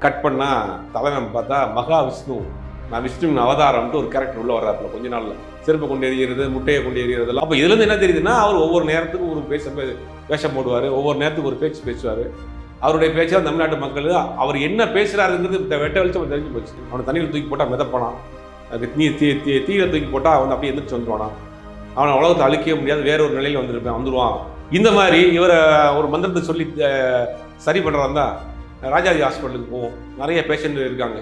Cut பண்ணால் தலைவன் பார்த்தா மகாவிஷ்ணு, நான் விஷ்ணுவின் அவதாரம்ட்டு ஒரு கேரக்டர் உள்ள வர்றாப்புல கொஞ்ச நாள்ல. செருப்பை கொண்டு எறிகிறது, முட்டையை கொண்டு எறிகிறதெல்லாம். அப்போ இதுலேருந்து என்ன தெரியுதுன்னா, அவர் ஒவ்வொரு நேரத்துக்கும் ஒரு வேஷம் போடுவார், ஒவ்வொரு நேரத்துக்கு ஒரு பேச்சு பேசுவார். அவருடைய பேச்சால் தமிழ்நாட்டு மக்கள் அவர் என்ன பேசுகிறாருங்கிறது வெட்ட வெளிச்சம் தெரிஞ்சு போச்சு. அவனை தண்ணியில் தூக்கி போட்டால் மிதப்பானான், தீயில தூக்கி போட்டால் அவன் அப்படியே எந்திரிச்சு வந்துடுவானா, அவனை உலகத்தை அழிக்கவே முடியாது, வேற ஒரு நிலையில் வந்துடுவான். இந்த மாதிரி இவரை ஒரு மந்திரத்தை சொல்லி சரி பண்ணுறான் தான் ராஜாஜி ஹாஸ்பிட்டலுக்கு போவோம். நிறைய பேஷண்ட் இருக்காங்க,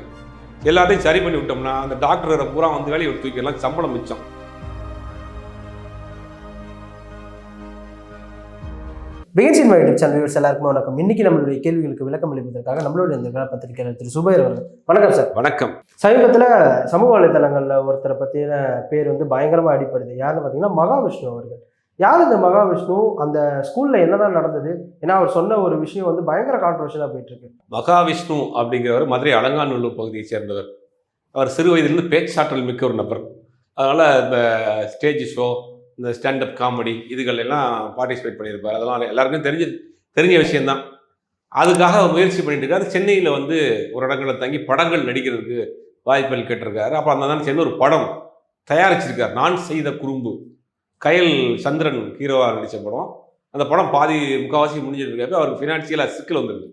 எல்லாத்தையும் சரி பண்ணி விட்டோம்னா அந்த டாக்டரை பூரா வந்து வேலையை விட்டு தூக்கிடலாம், சம்பளம் மிச்சம். பிகின்ஸ் யூடியூப் சேனல் வியூவர்ஸ் எல்லாருக்கும் வணக்கம். இன்னைக்கு நம்மளுடைய கேள்விகளுக்கு விளக்கம் அளிப்பதற்காக நம்மளுடைய இந்த பத்திரிகையாளர் திரு சுபைர் அவர்கள். வணக்கம் சார். வணக்கம். சமீபத்தில் சமூக வலைதளங்களில் ஒருத்தரை பற்றின பேர் வந்து பயங்கரமாக அடிப்படுது. யாருன்னு பார்த்தீங்கன்னா மகாவிஷ்ணு அவர்கள். யார் இந்த மகாவிஷ்ணு? அந்த ஸ்கூலில் என்னதான் நடந்தது? ஏன்னா அவர் சொன்ன ஒரு விஷயம் வந்து பயங்கர கான்ட்ரோவர்ஷியலாக போயிட்டு இருக்கு. மகாவிஷ்ணு அப்படிங்கிறவர் மதுரை அலங்காநல்லூர் பகுதியை சேர்ந்தவர். அவர் சிறு வயதிலிருந்து பேச்சாற்றல் மிக்க ஒரு நபர். அதனால் இந்த ஸ்டேஜ் ஷோ, இந்த ஸ்டாண்டப் காமெடி இதுகள் எல்லாம் பார்ட்டிசிபேட் பண்ணியிருப்பார். அதெல்லாம் எல்லாருக்கும் தெரிஞ்ச விஷயந்தான். அதுக்காக முயற்சி பண்ணிட்டு இருக்காரு. சென்னையில் வந்து ஒரு இடங்களில் தங்கி படங்கள் நடிக்கிறதுக்கு வாய்ப்புகள் கேட்டிருக்காரு. அப்போ அந்த சேர்ந்து ஒரு படம் தயாரிச்சிருக்கார், நான் செய்த குறும்பு. கயல் சந்திரன் ஹீரோவாக நடித்த படம். அந்த படம் பாதி முக்கால்வாசி முடிஞ்சிட்டு இருக்காரு. அவருக்கு ஃபினான்சியலாக சிக்கல் வந்துருக்கு.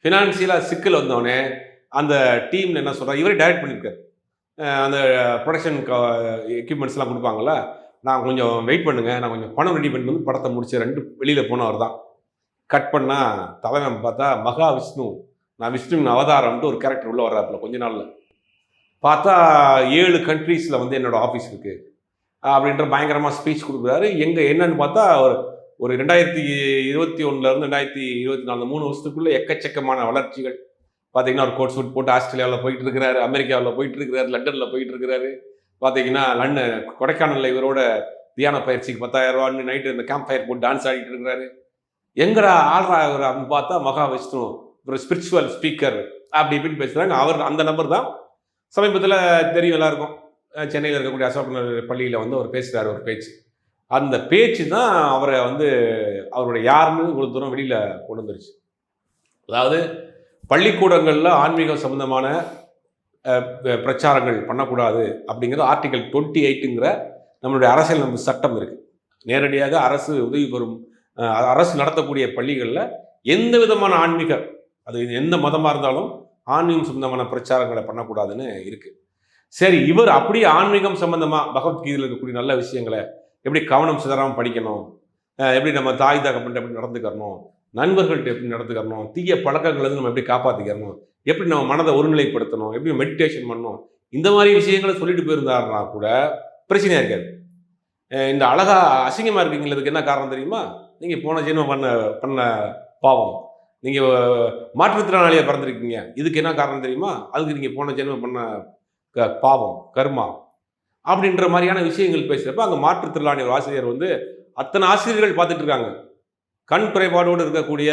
ஃபினான்சியலாக சிக்கல் வந்தோடனே அந்த டீம் என்ன சொல்கிறார், இவரே டைரக்ட் பண்ணியிருக்காரு. அந்த ப்ரொடக்ஷன் எக்யூப்மெண்ட்ஸ்லாம் கொடுப்பாங்கள்ல, நான் கொஞ்சம் வெயிட் பண்ணுங்கள், நான் கொஞ்சம் பணம் ரெடி பண்ணி வந்து படத்தை முடிச்சு 2 வெளியில் போனவர் தான். கட் பண்ணால் தலைவன் பார்த்தா மகாவிஷ்ணு, நான் விஷ்ணுவின் அவதாரம்ட்டு ஒரு கேரக்டர் உள்ள வர்றாப்புல கொஞ்ச நாளில். பார்த்தா 7 கண்ட்ரீஸில் வந்து என்னோடய ஆஃபீஸ் இருக்குது அப்படின்ற பயங்கரமாக ஸ்பீச் கொடுக்குறாரு. என்னன்னு பார்த்தா ஒரு 2021 2024 3 வருஷத்துக்குள்ளே எக்கச்சக்கமான வளர்ச்சிகள். பார்த்தீங்கன்னா ஒரு கோட் சூட் போட்டு ஆஸ்திரேலியாவில் போயிட்டு இருக்கிறாரு, அமெரிக்காவில் போயிட்டு இருக்கிறாரு, லண்டனில் போயிட்டு இருக்கிறாரு. பார்த்தீங்கன்னா கொடைக்கானலில் இவரோட தியான பயிற்சிக்கு 10,000 ரூபான்னு நைட்டு இந்த கேம்ப் ஃபயர் போட்டு டான்ஸ் ஆடிட்டு இருக்கிறாரு. எங்கடா ஆள்றா இவர் அப்படின்னு பார்த்தா மகாவிஷ்ணு ஒரு ஸ்பிரிச்சுவல் ஸ்பீக்கர் அப்படி இப்படின்னு பேசுகிறாங்க. அவர் அந்த நபர் தான். சமீபத்தில் தெரியும் எல்லாருக்கும், சென்னையில் இருக்கக்கூடிய அசோகனர் பள்ளியில் வந்து அவர் பேசுகிறார் ஒரு பேச்சு. அந்த பேச்சு தான் அவரை வந்து அவருடைய யாருன்னு இவ்வளோ தூரம் வெளியில் கொண்டு வந்துருச்சு. அதாவது பள்ளிக்கூடங்களில் ஆன்மீகம் சம்பந்தமான பிரச்சாரங்கள் பண்ணக்கூடாது அப்படிங்கிறது ஆர்டிகல் 28ங்கிற நம்மளுடைய அரசியலமைப்பு சட்டம் இருக்குது. நேரடியாக அரசு உதவி பெறும் அரசு நடத்தக்கூடிய பள்ளிகளில் எந்த விதமான ஆன்மீக, அது எந்த மதமாக இருந்தாலும் ஆன்மீகம் சம்பந்தமான பிரச்சாரங்களை பண்ணக்கூடாதுன்னு இருக்குது. சரி, இவர் அப்படியே ஆன்மீகம் சம்பந்தமாக பகவத்கீதையில் இருக்கக்கூடிய நல்ல விஷயங்களை எப்படி கவனம் சிதறாமல் படிக்கணும், எப்படி நம்ம தாய் தகப்பன்ட்டு எப்படி நடந்துக்கிறணும், நண்பர்கள்ட்ட எப்படி நடந்துக்கிறணும், தீய பழக்கங்கள்லேருந்து நம்ம எப்படி காப்பாற்றிக்கிறணும், எப்படி நம்ம மனதை ஒருநிலைப்படுத்தணும், எப்படி மெடிடேஷன் பண்ணணும், இந்த மாதிரி விஷயங்களை சொல்லிட்டு போயிருந்தாருன்னா கூட பிரச்சனையாக இருக்காது. இந்த அழகா அசிங்கமாக இருக்கீங்களதுக்கு என்ன காரணம் தெரியுமா? நீங்கள் போன ஜென்மம் பண்ண பாவம். நீங்கள் மாற்றுத்திறனாளியாக பிறந்திருக்கீங்க, இதுக்கு என்ன காரணம் தெரியுமா? அதுக்கு நீங்கள் போன ஜென்மம் பண்ண பாவம், கர்மா அப்படின்ற மாதிரியான விஷயங்கள் பேசுகிறப்ப அங்கே மாற்றுத்திறனாளி ஒரு ஆசிரியர் வந்து அத்தனை ஆசிரியர்கள் பார்த்துட்டு இருக்காங்க. கண் குறைபாடோடு இருக்கக்கூடிய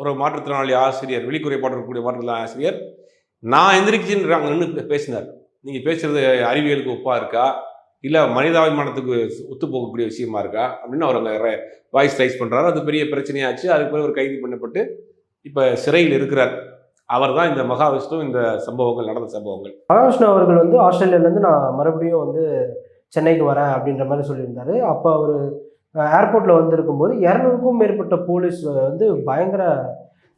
ஒரு மாற்றுத்திறனாளி ஆசிரியர், வெளிக்குறைபாடு இருக்கக்கூடிய மாற்றுத்திறனாளி ஆசிரியர் நான் எந்திரிச்சுன்னு பேசினார். நீங்கள் பேசுகிறது அறிவியலுக்கு ஒப்பாக இருக்கா, இல்லை மனிதாபிமானத்துக்கு ஒத்து போகக்கூடிய விஷயமா இருக்கா அப்படின்னு அவர் அங்கே வாய்ஸ் ரைஸ் பண்ணுறாரு. அது பெரிய பிரச்சனையாச்சு. அதுக்கு பிறகு ஒரு கைது பண்ணப்பட்டு இப்போ சிறையில் இருக்கிறார். அவர் தான் இந்த மகாவிஷ்ணு. இந்த சம்பவங்கள் நடந்த சம்பவங்கள். மகாவிஷ்ணு அவர்கள் வந்து ஆஸ்திரேலியாவிலேருந்து நான் மறுபடியும் வந்து சென்னைக்கு வரேன் அப்படின்ற மாதிரி சொல்லியிருந்தாரு. அப்போ அவர் ஏர்போர்ட்டில் வந்து இருக்கும்போது 200க்கும் மேற்பட்ட போலீஸ் வந்து பயங்கர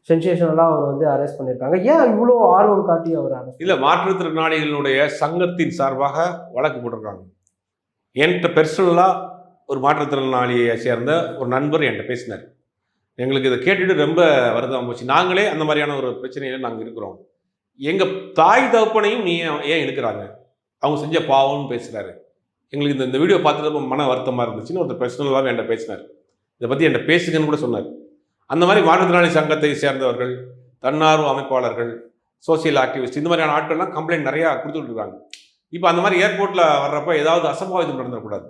சென்சேஷனலாக அவர் வந்து அரெஸ்ட் பண்ணியிருக்காங்க. ஏன் இவ்வளோ ஆர்வம் காட்டி அவர் அரெஸ்ட்? இல்லை, மாற்றுத்திறனாளிகளுடைய சங்கத்தின் சார்பாக வழக்கு போட்டிருக்காங்க. என்கிட்ட பெர்சனலாக ஒரு மாற்றுத்திறனாளியை சேர்ந்த ஒரு நண்பர் என்கிட்ட பேசினார். எங்களுக்கு இதை கேட்டுட்டு ரொம்ப வருத்தம் போச்சு. நாங்களே அந்த மாதிரியான ஒரு பிரச்சனையில் நாங்கள் இருக்கிறோம். எங்கள் தாய் தகப்பனையும் நீ ஏன் எடுக்கிறாங்க, அவங்க செஞ்ச பாவம்னு பேசுகிறாரு. எங்களுக்கு இந்த வீடியோ பார்த்துட்டு மன வருத்தமாக இருந்துச்சுன்னு ஒருத்தர் பர்சனலாக என்கிட்ட பேசினார். இதை பற்றி என்கிட்ட பேசுங்கன்னு கூட சொன்னார். அந்த மாதிரி மாற்றுத்திறனாளி சங்கத்தை சேர்ந்தவர்கள், தன்னார்வ அமைப்பாளர்கள், சோசியல் ஆக்டிவிஸ்ட், இந்த மாதிரியான ஆட்கள்லாம் கம்ப்ளைண்ட் நிறையா கொடுத்துட்டு இருக்காங்க. இப்போ அந்த மாதிரி ஏர்போர்ட்டில் வர்றப்போ ஏதாவது அசம்பாவிதம் நடந்துடக்கூடாது.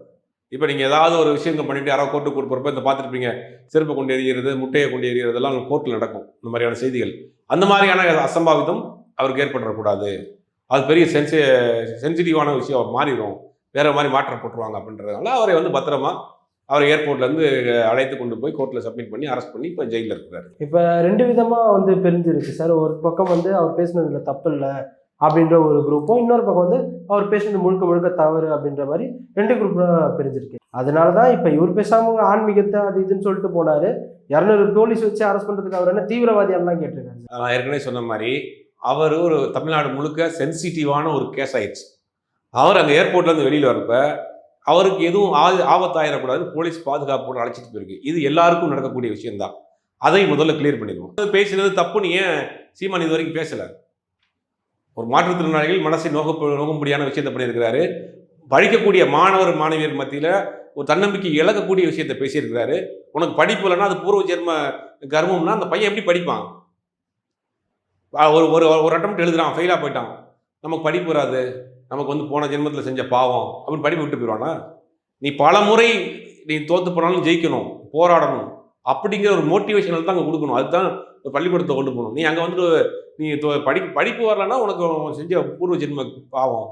இப்போ நீங்கள் ஏதாவது ஒரு விஷயங்கள் பண்ணிவிட்டு யாராவது கோர்ட்டுக்கு கூட்டு போகிறப்ப இந்த பார்த்துருப்பீங்க, செருப்பை கொண்டு எறிகிறது, முட்டையை கொண்டு எறிகிறதெல்லாம் கோர்ட்டில் நடக்கும். இந்த மாதிரியான செய்திகள், அந்த மாதிரியான அசம்பாவிதம் அவருக்கு ஏற்படக்கூடாது. அது பெரிய சென்சிட்டிவான விஷயம் மாறிடும், வேறு மாதிரி மாற்றம் போட்டுருவாங்க அப்படின்றதுனால அவரை வந்து பத்திரமா அவர் ஏர்போர்ட்லேருந்து அழைத்து கொண்டு போய் கோர்ட்டில் சப்மிட் பண்ணி அரெஸ்ட் பண்ணி இப்போ ஜெயிலில் இருக்கிறாரு. இப்போ 2 விதமாக வந்து பிரிஞ்சிருக்கு சார். ஒரு பக்கம் வந்து அவர் பேசுனதுல தப்பு இல்லை அப்படின்ற ஒரு குரூப்பும், இன்னொரு பக்கம் வந்து அவர் பேசுனது முழுக்க முழுக்க தவறு அப்படின்ற மாதிரி 2 குரூப்பாக பிரிஞ்சிருக்கு. அதனால தான் இப்போ இவர் பேசாமல் ஆன்மீகத்தை அது இதுன்னு சொல்லிட்டு போனார். 200 போலீஸ் வச்சு அரெஸ்ட் பண்ணுறதுக்கு அவர் என்ன தீவிரவாதியாலாம் கேட்டிருக்காரு. நான் ஏற்கனவே சொன்ன மாதிரி அவர் ஒரு தமிழ்நாடு முழுக்க சென்சிட்டிவான ஒரு கேஸ் ஆயிடுச்சு. அவர் அங்கே ஏர்போர்ட்லேருந்து வெளியில் வரப்ப அவருக்கு எதுவும் ஆபத்தாயிடக்கூடாதுன்னு போலீஸ் பாதுகாப்போடு அழைச்சிட்டு போயிருக்கு. இது எல்லாருக்கும் நடக்கக்கூடிய விஷயம்தான். அதை முதல்ல கிளியர் பண்ணிடுவோம். பேசினது தப்புன்னு ஏன் சீமான் இது வரைக்கும் பேசலை? ஒரு மாற்றுத்திறனாளிகள் மனசை நோகும்படியான விஷயத்தை பண்ணியிருக்கிறாரு. படிக்கக்கூடிய மாணவர் மாணவியர் மத்தியில் ஒரு தன்னம்பிக்கை இழக்கக்கூடிய விஷயத்தை பேசியிருக்கிறாரு. உனக்கு படிப்பு இல்லைன்னா அது பூர்வ ஜென்ம கர்மம்னா அந்த பையன் எப்படி படிப்பான்? ஒரு ஒரு ஒரு அட்டம்ப்ட் எழுதுறான், ஃபெயிலாக போயிட்டான், நமக்கு படிப்பு வராது, நமக்கு வந்து போன ஜென்மத்தில் செஞ்ச பாவம் அப்படின்னு படிப்பு விட்டு போயிடுவானா? நீ பல முறை நீ தோற்று போனாலும் ஜெயிக்கணும், போராடணும் அப்படிங்கிற ஒரு மோட்டிவேஷனல் தான் அங்கே கொடுக்கணும். அதுதான் ஒரு பள்ளிக்கூடத்தை கொண்டு போகணும். நீ அங்கே வந்துட்டு நீ படிப்பு வரலன்னா உனக்கு செஞ்ச பூர்வ ஜென்ம பாவம்.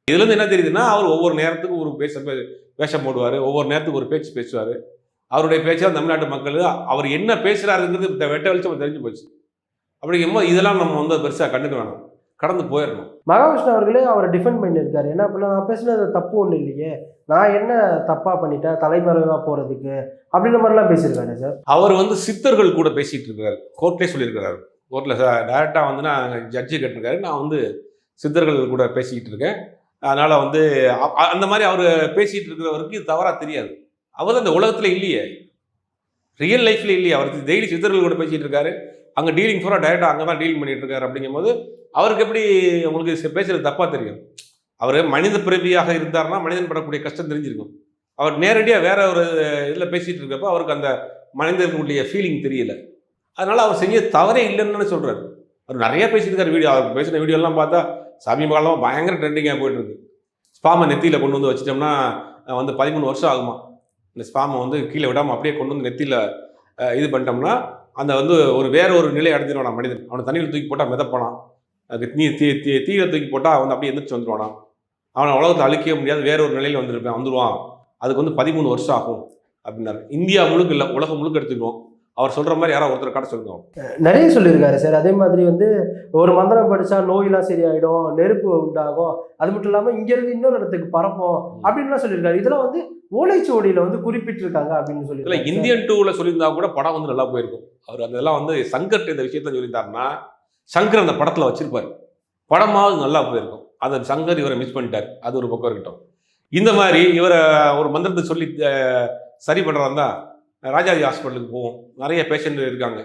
இதுலேருந்து என்ன தெரியுதுன்னா, அவர் ஒவ்வொரு நேரத்துக்கும் ஒரு வேஷம் போடுவார், ஒவ்வொரு நேரத்துக்கு ஒரு பேச்சு பேசுவார். அவருடைய பேச்சால் தமிழ்நாட்டு மக்கள் அவர் என்ன பேசுகிறாருங்கிறது வெட்ட வெளிச்சம் தெரிஞ்சு போச்சு. அப்படிங்கும்போது இதெல்லாம் நம்ம வந்து பெருசாக கண்டுக்க வேணாம், கடந்து போயிடணும். மகாவிஷ்ணு அவர்களே அவரை டிஃபெண்ட் பண்ணியிருக்காரு. என்ன அப்படின்னா, நான் பேசுனது தப்பு ஒன்றும் இல்லையே, நான் என்ன தப்பாக பண்ணிட்டேன் தலைமறைவாக போகிறதுக்கு அப்படின்ற மாதிரிலாம் பேசியிருக்காரு சார். அவர் வந்து சித்தர்கள் கூட பேசிகிட்டு இருக்காரு, கோர்ட்லேயே சொல்லியிருக்கிறாரு. கோர்ட்டில் டைரெக்டாக வந்து நான் ஜட்ஜு கேட்டிருக்காரு, நான் வந்து சித்தர்கள் கூட பேசிக்கிட்டு இருக்கேன், அதனால் வந்து அந்த மாதிரி அவர் பேசிகிட்டு இருக்கிறவருக்கு இது தவறாக தெரியாது. அவர் அந்த உலகத்தில் இல்லையே, ரியல் லைஃப்பில் இல்லையே. அவர் டெய்லி சித்தர்கள் கூட பேசிகிட்டு இருக்காரு, அங்கே டீலிங் பூரா டைரெக்டாக அங்கே தான் டீல் பண்ணிகிட்டு இருக்காரு. அப்படிங்கும்போது அவருக்கு எப்படி உங்களுக்கு பேசுகிறது தப்பாக தெரியும்? அவர் மனித பிறவியாக இருந்தார்னா மனிதன் படக்கூடிய கஷ்டம் தெரிஞ்சிருக்கும். அவர் நேரடியாக வேற ஒரு இதில் பேசிகிட்டு இருக்கப்போ அவருக்கு அந்த மனிதர்களுடைய ஃபீலிங் தெரியல. அதனால் அவர் செஞ்ச தவறே இல்லைன்னு சொல்கிறார். அவர் நிறையா பேசியிருக்காரு. அவர் பேசின வீடியோலாம் பார்த்தா சமீப காலமாக பயங்கர ட்ரெண்டிங்காக போய்ட்டுருக்கு. ஸ்பாமை நெத்தியில் கொண்டு வந்து வச்சிட்டோம்னா வந்து 13 வருஷம் ஆகுமா. இந்த ஸ்பாமை வந்து கீழே விடாமல் அப்படியே கொண்டு வந்து நெத்தியில் இது பண்ணிட்டோம்னா அந்த வந்து வேற ஒரு நிலை அடைஞ்சிருவானா மனிதன். அவனை தண்ணியில் தூக்கி போட்டால் மிதப்பானான், தீயை தூக்கி போட்டால் வந்து அப்படியே எந்திரிச்சு வந்துடுவானா. அவனை உலகத்தை அழிக்கவே முடியாது, வேற ஒரு நிலையில் வந்துடுவான். அதுக்கு வந்து 13 வருஷம் ஆகும் அப்படின்னாரு. இந்தியா முழுக்க இல்லை, உலகம் முழுக்க எடுத்துக்குவோம். அவர் சொல்கிற மாதிரி யாராவது ஒருத்தர் கடை சொல்லுங்க. நிறைய சொல்லியிருக்காரு சார். அதே மாதிரி வந்து ஒரு மந்திரம் படித்தா நோயெல்லாம் சரியாயிடும், நெருப்பு உண்டாகும், அது மட்டும் இல்லாமல் இங்கேருந்து இன்னொரு இடத்துக்கு பறப்போம் அப்படின்லாம் சொல்லியிருக்காரு. இதெல்லாம் வந்து ஓலைச்சுவடியில் வந்து குறிப்பிட்டிருக்காங்க அப்படின்னு சொல்லி இல்லை, இந்தியன் 2ல் சொல்லியிருந்தா கூட படம் வந்து நல்லா போயிருக்கும். அவர் அதெல்லாம் வந்து சங்கர் இந்த விஷயத்த சொல்லியிருந்தாருன்னா சங்கர் அந்த படத்தில் வச்சிருப்பார், படமாவது நல்லா போயிருக்கும். அதை சங்கர் இவரை மிஸ் பண்ணிட்டார், அது ஒரு பக்கம் இருக்கட்டும். இந்த மாதிரி இவரை ஒரு மந்திரத்தை சொல்லி சரி பண்ணுறாருந்தா ராஜாஜி ஹாஸ்பிட்டலுக்கு போவோம், நிறைய பேஷண்ட் இருக்காங்க,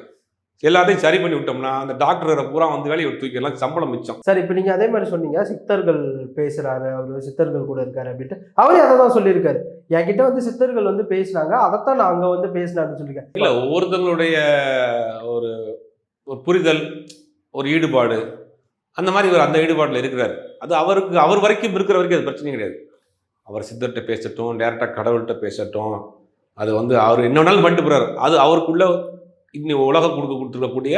எல்லாத்தையும் சரி பண்ணி விட்டோம்னா அந்த டாக்டரை பூரா வந்து வேலையை தூக்கிடலாம், சம்பளம் மிச்சம். சார், இப்போ நீங்கள் அதே மாதிரி சொன்னீங்க சித்தர்கள் பேசுகிறாரு, அவர் சித்தர்கள் கூட இருக்காரு அப்படின்ட்டு. அவரே அதை தான் சொல்லியிருக்காரு. என்கிட்ட வந்து சித்தர்கள் வந்து பேசினாங்க, அதைத்தான் நான் அங்கே வந்து பேசினேன் அப்படின்னு சொல்லியிருக்கேன். இல்லை, ஒவ்வொருத்தங்களுடைய ஒரு புரிதல், ஒரு ஈடுபாடு, அந்த மாதிரி இவர் அந்த ஈடுபாட்டில் இருக்கிறார். அது அவர் வரைக்கும் இருக்கிற வரைக்கும் அது பிரச்சனையும் கிடையாது. அவர் சித்தர்கிட்ட பேசட்டும், டேரெக்டாக கடவுள்கிட்ட பேசட்டும், அது வந்து அவர் என்ன வேணாலும் பண்ணிட்டு போகிறார். அது அவருக்குள்ள இன்னும் உலகம் கொடுத்துருக்கக்கூடிய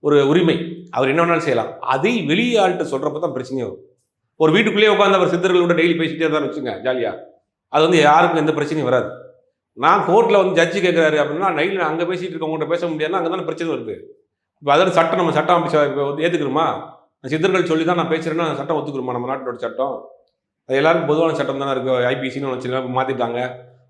ஒரு உரிமை. அவர் என்ன வேணாலும் செய்யலாம். அதை வெளியாள்கிட்ட சொல்கிறப்ப தான் பிரச்சனையே வரும். ஒரு வீட்டுக்குள்ளேயே உட்காந்து அவர் சித்தர்களோட டெய்லி பேசிகிட்டே தான் வச்சுங்க ஜாலியாக, அது வந்து யாருக்கும் எந்த பிரச்சனையும் வராது. நான் கோர்ட்டில் வந்து ஜட்ஜி கேட்குறாரு அப்படின்னா நைட்டில் அங்கே பேசிகிட்டு இருக்கவங்கள்ட்ட பேச முடியாதுன்னா அங்கே தானே பிரச்சனை வருது. இப்போ அதாவது சட்டம், நம்ம சட்டம் இப்போ ஏற்றுக்கிறோமா? சித்தர்கள் சொல்லி தான் நான் பேசுகிறேன்னா சட்டம் ஒத்துக்கிறோமா? நம்ம நாட்டோட சட்டம் அது எல்லாருக்கும் பொதுவான சட்டம் தானே இருக்குது. ஐபிசின்னு வச்சுருக்காங்க, மாற்றிட்டாங்க.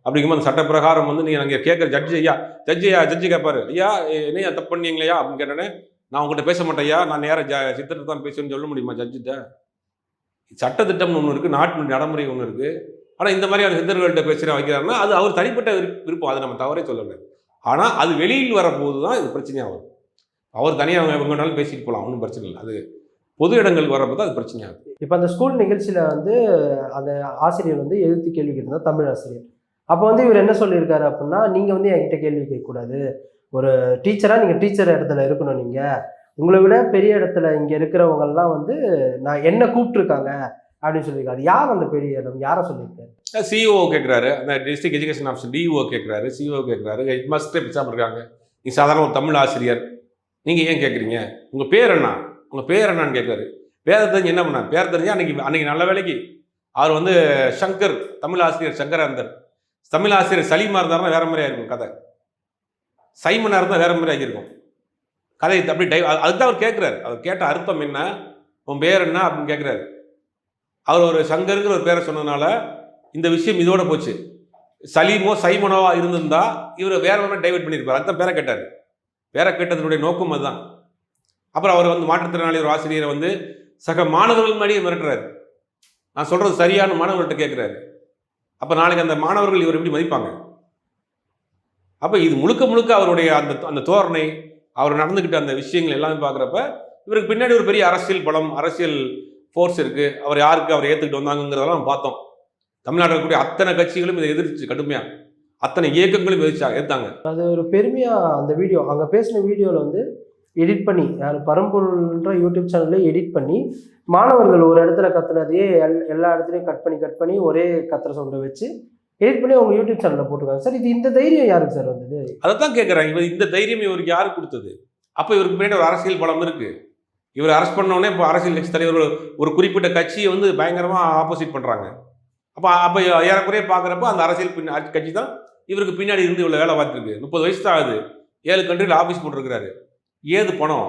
அப்படிங்கும்போது அந்த சட்ட பிரகாரம் வந்து நீங்கள் அங்கே கேட்குற ஜட்ஜி கேட்பாரு, ஐயா என்னையா தப்பு பண்ணீங்களா அப்படின்னு கேட்டோன்னே, நான் உங்கள்கிட்ட பேச மாட்டேன் ஐயா, நான் நேராக சித்தத்தை தான் பேசுவேன்னு சொல்ல முடியுமா ஜட்ஜிட்ட? சட்டத்திட்டம்னு ஒன்று இருக்குது, நாட்டு நடைமுறை ஒன்று இருக்குது. ஆனால் இந்த மாதிரி அந்த சித்தர்கள்ட்ட பேசுகிற வைக்கிறாருன்னா அது அவர் தனிப்பட்ட விருப்பம், அதை நம்ம தவறே சொல்லலை. ஆனால் அது வெளியில் வரப்போது தான் இது பிரச்சனையாக வரும். அவர் தனியாக அவங்க வேணாலும் பேசிட்டு போகலாம், ஒன்றும் பிரச்சனை இல்லை. அது பொது இடங்களுக்கு வரப்போ தான் அது பிரச்சனையாகும். இப்போ அந்த ஸ்கூல் நிகழ்ச்சியில் வந்து அந்த ஆசிரியர் வந்து எதிர்த்து கேள்வி கேட்டிருந்தா, தமிழ் ஆசிரியர். அப்போ வந்து இவர் என்ன சொல்லியிருக்காரு அப்படின்னா, நீங்கள் வந்து என்கிட்ட கேள்வி கேட்கக்கூடாது, ஒரு டீச்சராக நீங்கள் டீச்சர் இடத்துல இருக்கணும், நீங்கள் உங்களை விட பெரிய இடத்துல இங்கே இருக்கிறவங்கெல்லாம் வந்து நான் என்ன கூப்பிட்டுருக்காங்க அப்படின்னு சொல்லியிருக்காரு. யார் அந்த பெரிய இடம், யாரை சொல்லியிருக்காரு? சிஇஓ கேட்குறாரு, அந்த டிஸ்ட்ரிக்ட் எஜுகேஷன் ஆஃபீஸர் டிஇஓ கேட்குறாரு, சிஇஓ கேட்குறாரு, ஹெட் மாஸ்டரே பேசாமல் இருக்காங்க. நீ சாதாரண ஒரு தமிழ் ஆசிரியர், நீங்கள் ஏன் கேட்குறீங்க? உங்கள் பேர் என்ன, உங்கள் பேர் என்னான்னு கேட்குறாரு. பேரை தெரிஞ்சு என்ன பண்ணார்? பேர் தெரிஞ்சு அன்னைக்கு நல்ல வேலைக்கு அவர் வந்து சங்கர், தமிழ் ஆசிரியர் சங்கராந்தர், தமிழ் ஆசிரியர் சலீமா இருந்தாருன்னா வேற மாதிரி ஆயிருக்கும் கதை, சைமனா இருந்தால் வேற மாதிரி ஆகியிருக்கும் கதை. அப்படி அதுதான் அவர் கேட்குறாரு. அவர் கேட்ட அர்த்தம் என்ன, உன் பேர் என்ன அப்படின்னு கேட்குறாரு. அவர் ஒரு சங்கருங்கிற ஒரு பேரை சொன்னதுனால இந்த விஷயம் இதோட போச்சு. சலீமோ சைமனோவா இருந்திருந்தா இவர் வேற மாதிரி டைவெர்ட் பண்ணியிருப்பார். அதுதான் பேரை கேட்டார். பேரை கேட்டதனுடைய நோக்கம் அதுதான். அப்புறம் அவர் வந்து மாற்றுத்திறனாளி ஒரு ஆசிரியரை வந்து சக மாணவர்கள் மாதிரியே மிரட்டுறாரு. நான் சொல்றது சரியான மாணவர்கள்ட்ட கேட்குறாரு. அப்போ நாளைக்கு அந்த மாணவர்கள் இவர் எப்படி மதிப்பாங்க? அப்போ இது முழுக்க முழுக்க அவருடைய அந்த தோரணை, அவர் நடந்துக்கிட்ட அந்த விஷயங்கள் எல்லாமே பார்க்குறப்ப இவருக்கு பின்னாடி ஒரு பெரிய அரசியல் பலம், அரசியல் ஃபோர்ஸ் இருக்கு. அவர் யாருக்கு அவர் ஏற்றுக்கிட்டு வந்தாங்கிறதெல்லாம் நம்ம பார்த்தோம். தமிழ்நாட்டில் இருக்கக்கூடிய அத்தனை கட்சிகளும் இதை எதிர்த்து கடுமையா, அத்தனை இயக்கங்களும் எதிர்த்தாங்க. அது ஒரு பெருமையா அந்த வீடியோ, அங்கே பேசின வீடியோவில் வந்து எடிட் பண்ணி, யார் பரம்பொருள்ன்ற யூடியூப் சேனல்ல எடிட் பண்ணி மாணவர்கள் ஒரு இடத்துல கத்துனதையே எல்லா இடத்துலையும் கட் பண்ணி ஒரே கத்துற சவுண்டை வச்சு எடிட் பண்ணி அவங்க யூடியூப் சேனலில் போட்டிருக்காங்க. சார் இது இந்த தைரியம் யாருக்கு சார் வந்தது? அதை தான் கேட்குறாங்க. இவர் இந்த தைரியம் இவருக்கு யாரு கொடுத்தது? அப்போ இவருக்கு பின்னாடி ஒரு அரசியல் பலம் இருக்கு. இவர் அரெஸ்ட் பண்ணோடனே இப்போ அரசியல் கட்சி தலைவர்கள் ஒரு குறிப்பிட்ட கட்சியை வந்து பயங்கரமாக ஆப்போசிட் பண்ணுறாங்க. அப்போ ஏறக்குறைய பார்க்குறப்ப அந்த அரசியல் கட்சி தான் இவருக்கு பின்னாடி இருந்து இவ்வளோ வேலை பார்த்துருக்கு. 30 வயசு தான் ஆகுது. 7 கண்ட்ரியில் ஆஃபீஸ் போட்டிருக்கிறாரு. ஏது பணம்,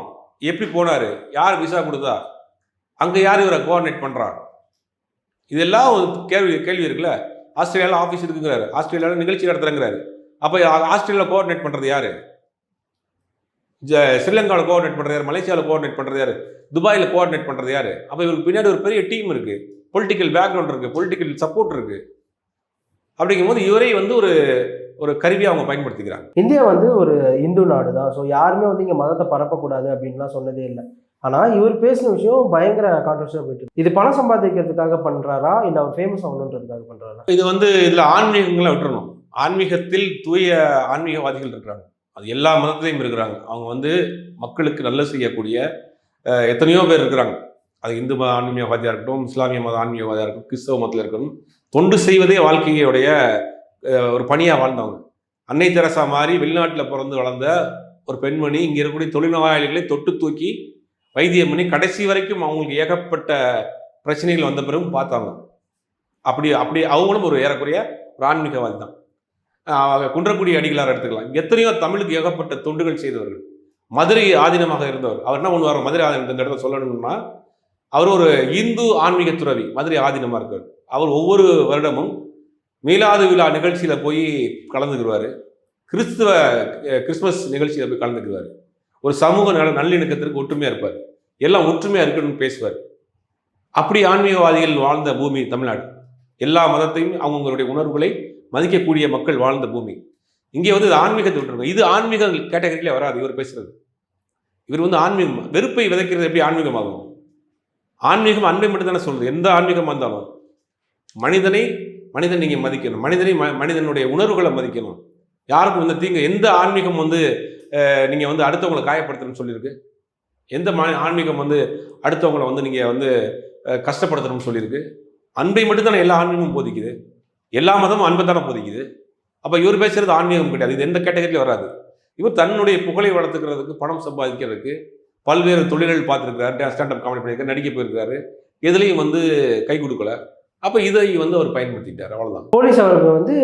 எப்படி போனார், யார் விசா கொடுத்தா, அங்கே யார் இவரை கோஆர்டினேட் பண்ணுறா, இதெல்லாம் ஒரு கேள்வி இருக்குல்ல. ஆஸ்திரேலியாவில் ஆஃபீஸ் இருக்குங்கிறாரு, ஆஸ்திரேலியாவில் நிகழ்ச்சி நடத்துகிறேங்கிறாரு. அப்போ ஆஸ்திரேலியாவில் கோஆர்டினேட் பண்ணுறது யார்? ஸ்ரீலங்காவில் கோஆர்டினேட் பண்ணுறது யார்? மலேசியாவில் கோஆர்டினேட் பண்ணுறது யார்? துபாயில் கோஆர்டினேட் பண்ணுறது யார்? அப்போ இவருக்கு பின்னாடி ஒரு பெரிய டீம் இருக்குது, பொலிட்டிக்கல் பேக்ரவுண்ட் இருக்குது, பொலிட்டிக்கல் சப்போர்ட் இருக்குது. அப்படிங்கும்போது இவரை வந்து ஒரு கருவியை அவங்க பயன்படுத்திக்கிறாங்க. இந்தியா வந்து ஒரு இந்து நாடு தான். ஸோ யாருமே வந்து இங்கே மதத்தை பரப்பக்கூடாது அப்படின்லாம் சொன்னதே இல்லை. ஆனால் இவர் பேசின விஷயம் பயங்கர கான்ட்ரவர்சியாக போயிட்டு, இது பணம் சம்பாதிக்கிறதுக்காக பண்ணுறாரா இல்லை அவர் ஃபேமஸ் ஆகணுன்றதுக்காக பண்ணுறாரா? இது வந்து இதில் ஆன்மீகங்களை விட்டுறணும். ஆன்மீகத்தில் தூய ஆன்மீகவாதிகள் இருக்கிறாங்க, அது எல்லா மதத்திலையும் இருக்கிறாங்க. அவங்க வந்து மக்களுக்கு நல்ல செய்யக்கூடிய எத்தனையோ பேர் இருக்கிறாங்க. அது இந்து மத ஆன்மீகவாதியாக இருக்கட்டும், இஸ்லாமிய மத ஆன்மீகவாதியாக இருக்கட்டும், கிறிஸ்தவ மதத்தில் இருக்கட்டும், தொண்டு செய்வதே வாழ்க்கையுடைய ஒரு பணியாக வாழ்ந்தவங்க. அன்னை தெரசா மாதிரி வெளிநாட்டில் பிறந்து வளர்ந்த ஒரு பெண்மணி இங்கே இருக்கக்கூடிய தொழில்நோயாளிகளை தொட்டு தூக்கி வைத்தியம் பண்ணி கடைசி வரைக்கும் அவங்களுக்கு ஏகப்பட்ட பிரச்சனைகள் வந்த பிறகும் பார்த்தாங்க. அப்படி அவங்களும் ஒரு ஏறக்குறைய ஒரு ஆன்மீகவாதி தான். குன்றக்குடி அடிகளார் எடுத்துக்கலாம். எத்தனையோ தமிழுக்கு ஏகப்பட்ட தொண்டுகள் செய்தவர்கள். மதுரை ஆதீனமாக இருந்தவர். அவர் என்ன பண்ணுவார், மதுரை ஆதீனம் இந்த இடத்துல சொல்லணும்னா, அவர் ஒரு இந்து ஆன்மீக துறவி, மதுரை ஆதீனமாக இருக்கார். அவர் ஒவ்வொரு வருடமும் மீலாது விழா நிகழ்ச்சியில் போய் கலந்துக்குவார். கிறிஸ்மஸ் நிகழ்ச்சியில் போய் கலந்துக்குவார். ஒரு சமூக நல்லிணக்கத்திற்கு ஒற்றுமையாக இருப்பார். எல்லாம் ஒற்றுமையாக இருக்கணும்னு பேசுவார். அப்படி ஆன்மீகவாதிகள் வாழ்ந்த பூமி தமிழ்நாடு. எல்லா மதத்தையும் அவங்களுடைய உணர்வுகளை மதிக்கக்கூடிய மக்கள் வாழ்ந்த பூமி. இங்கே வந்து இது ஆன்மீகத்தை விட்டுருங்க. இது ஆன்மீக கேட்டகரியிலே வராது இவர் பேசுறது. இவர் வந்து ஆன்மீகம் வெறுப்பை விதைக்கிறது எப்படி ஆன்மீகமாகும்? ஆன்மீகம் அன்பை மட்டும் தானே சொல்லுது. எந்த ஆன்மீகமாக இருந்தாலும் மனிதன் நீங்கள் மதிக்கணும், மனிதனுடைய உணர்வுகளை மதிக்கணும். யாருக்கும் வந்து தீங்கு, எந்த ஆன்மீகம் வந்து நீங்கள் வந்து அடுத்தவங்களை காயப்படுத்தணும்னு சொல்லியிருக்கு? எந்த ஆன்மீகம் வந்து அடுத்தவங்களை வந்து நீங்கள் வந்து கஷ்டப்படுத்தணும்னு சொல்லியிருக்கு? அன்பை மட்டும்தானே எல்லா ஆன்மீகமும் போதிக்குது. எல்லா மதமும் அன்பை தானே போதிக்குது. அப்போ இவர் பேசுறது ஆன்மீகம் கிடையாது. இது எந்த கேட்டகரியிலும் வராது. இவர் தன்னுடைய புகழை வளர்த்துக்கிறதுக்கு, பணம் சம்பாதிக்கிறதுக்கு பல்வேறு தொழில்கள் பார்த்துருக்காரு. ஸ்டாண்டப் காமெடி பண்ணியிருக்காரு, நடிக்க போயிருக்காரு. எதுலேயும் வந்து கை கொடுக்கல. அப்போ இதை வந்து அவர் பயன்படுத்திட்டார், அவ்வளோதான். போலீஸ் அவர்கள் வந்து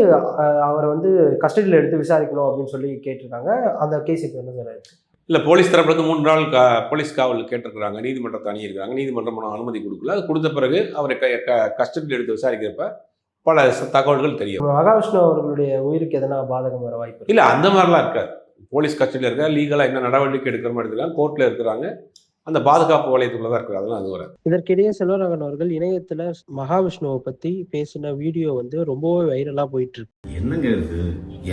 அவரை வந்து கஸ்டடியில் எடுத்து விசாரிக்கணும் அப்படின்னு சொல்லி கேட்டிருக்காங்க. அந்த கேஸ் இப்போ என்ன சார் ஆயிடுச்சு? இல்லை, போலீஸ் தரப்புலேருந்து 3 நாள் போலீஸ் காவல் கேட்டிருக்கிறாங்க. நீதிமன்றத்தை அணுகியிருக்காங்க. நீதிமன்றம் அனுமதி கொடுக்கல. அது கொடுத்த பிறகு அவரை கஸ்டடியில் எடுத்து விசாரிக்கிறப்ப பல தகவல்கள் தெரியும். மகாவிஷ்ணு அவர்களுடைய உயிருக்கு எதனா பாதகம் வர வாய்ப்பு இல்லை, அந்த மாதிரிலாம் இருக்காது. போலீஸ் கஸ்டடியில் இருக்கா, லீகலாக என்ன நடவடிக்கை எடுக்கிற மாதிரி இருக்காங்க, கோர்ட்டில் இருக்கிறாங்க, அந்த பாதுகாப்பு வளையத்துக்குள்ள தான் இருக்கிறது. அதெல்லாம் அது வர. இதற்கிடையே செல்வராகவன் அவர்கள் இணையத்துல மகாவிஷ்ணுவை பத்தி பேசின வீடியோ வந்து ரொம்பவே வைரலா போயிட்டு இருக்கு. என்னங்க இது,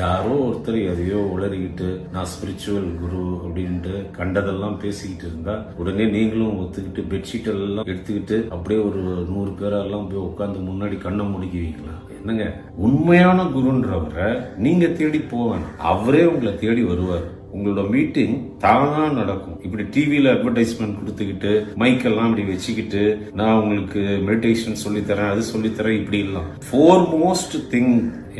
யாரோ ஒருத்தர் எதையோ உளறிக்கிட்டு நான் ஸ்பிரிச்சுவல் குரு அப்படின்ட்டு கண்டதெல்லாம் பேசிக்கிட்டு இருந்தா உடனே நீங்களும் ஒத்துக்கிட்டு பெட்ஷீட் எல்லாம் எடுத்துக்கிட்டு அப்படியே ஒரு 100 பேரெல்லாம் போய் உட்காந்து முன்னாடி கண்ணை முடிக்குவீங்களா? என்னங்க, உண்மையான குருன்றவரை நீங்க தேடி போவேன், அவரே உங்களை தேடி வருவார். உங்களோட மீட்டிங் தானா நடக்கும். இப்படி டிவியில அட்வர்டைஸ்மெண்ட் கொடுத்துக்கிட்டு மைக்கெல்லாம் இப்படி வச்சுக்கிட்டு நான் உங்களுக்கு மெடிடேஷன் சொல்லித்தரேன், அது சொல்லித்தரேன், இப்படி எல்லாம். ஃபோர்மோஸ்ட் திங்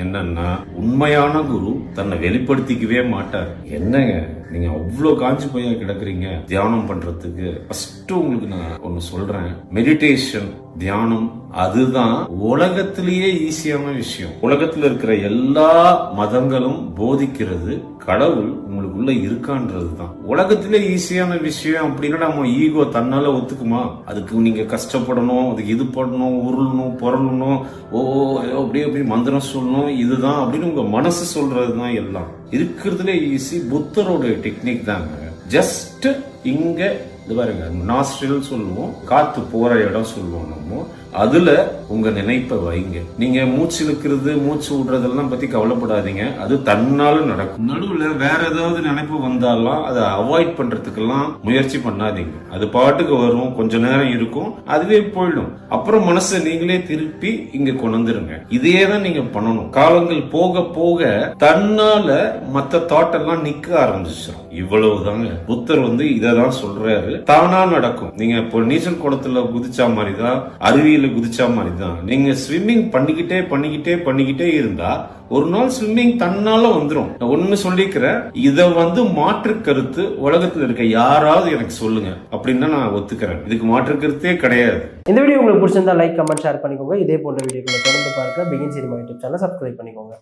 என்னன்னா, உண்மையான குரு தன்னை வெளிப்படுத்திக்கவே மாட்டார். என்னங்க நீங்க அவ்வளவு காஞ்சி போய் கிடக்குறீங்க தியானம் பண்றதுக்கு? ஃபர்ஸ்ட் உங்களுக்கு நான் ஒன்னு சொல்றேன், மெடிடேஷன் தியானம் அதுதான் உலகத்திலேயே ஈஸியான விஷயம். உலகத்துல இருக்கிற எல்லா மதங்களும் போதிக்கிறது கடவுள் உங்களுக்குள்ள இருக்கான்றது தான். உலகத்திலே ஈஸியான விஷயம் அப்படின்னா நம்ம ஈகோ தன்னால ஒத்துக்குமா? அதுக்கு நீங்க கஷ்டப்படணும், அதுக்கு இது பண்ணணும், உருளணும், பொருளணும், அப்படியே அப்படி மந்திரம் சொல்லணும், இதுதான் அப்படின்னு உங்க மனசு சொல்றதுதான் எல்லாம். இருக்கிறதுல ஈஸி புத்தரோட டெக்னிக் தாங்க. ஜஸ்ட் இங்க இது பாருங்க, நாஸ்ட்ரில் சொல்லுவோம், காத்து போற இடம் சொல்லுவோம் நம்ம. அதுல உங்க நினைப்பை வைங்க. நீங்க மூச்சு இழுக்கிறது மூச்சு விடுறதெல்லாம் பத்தி கவலைப்படாதீங்க, அது தன்னால நடக்கும். நடுவுல வேற ஏதாவது நினைப்பு வந்தாலும் அதை அவாய்ட் பண்றதுக்கெல்லாம் முயற்சி பண்ணாதீங்க. அது பாட்டுக்கு வரும், கொஞ்ச நேரம் இருக்கும், அதுவே போயிடும். அப்புறம் மனசை நீங்களே திருப்பி இங்க கொண்டு வந்துருங்க. இதே தான் நீங்க பண்ணணும். காலங்கள் போக போக தன்னால மத்த தாட் எல்லாம் நிக்க ஆரம்பிச்சிடும். இவ்வளவுதாங்க. புத்தர் இததான் சொல்றாரு, தானா நடக்கும். நீங்க இப்போ நீச்சல் குளத்துல குதிச்சா மாதிரிதான், அருவியில குதிச்சா மாதிரிதான். நீங்க ஸ்விம்மிங் பண்ணிக்கிட்டே இருந்தா ஒரு நாள் ஸ்விம்மிங் தன்னால வந்துரும். நான் ஒண்ணு சொல்லிக்கிறேன், இத மாற்று கருத்து உலகத்துல இருக்க யாராவது எனக்கு சொல்லுங்க அப்படின்னா நான் ஒத்துக்கிறேன். இதுக்கு மாற்று கருத்தே கிடையாது. இந்த வீடியோ உங்களுக்கு பிடிச்சிருந்தா லைக், கமெண்ட், ஷேர் பண்ணிக்கோங்க. இதே போன்ற வீடியோக்களை தொடர்ந்து பார்க்க begin cinema YouTube channel subscribe பண்ணிக்கோங்க.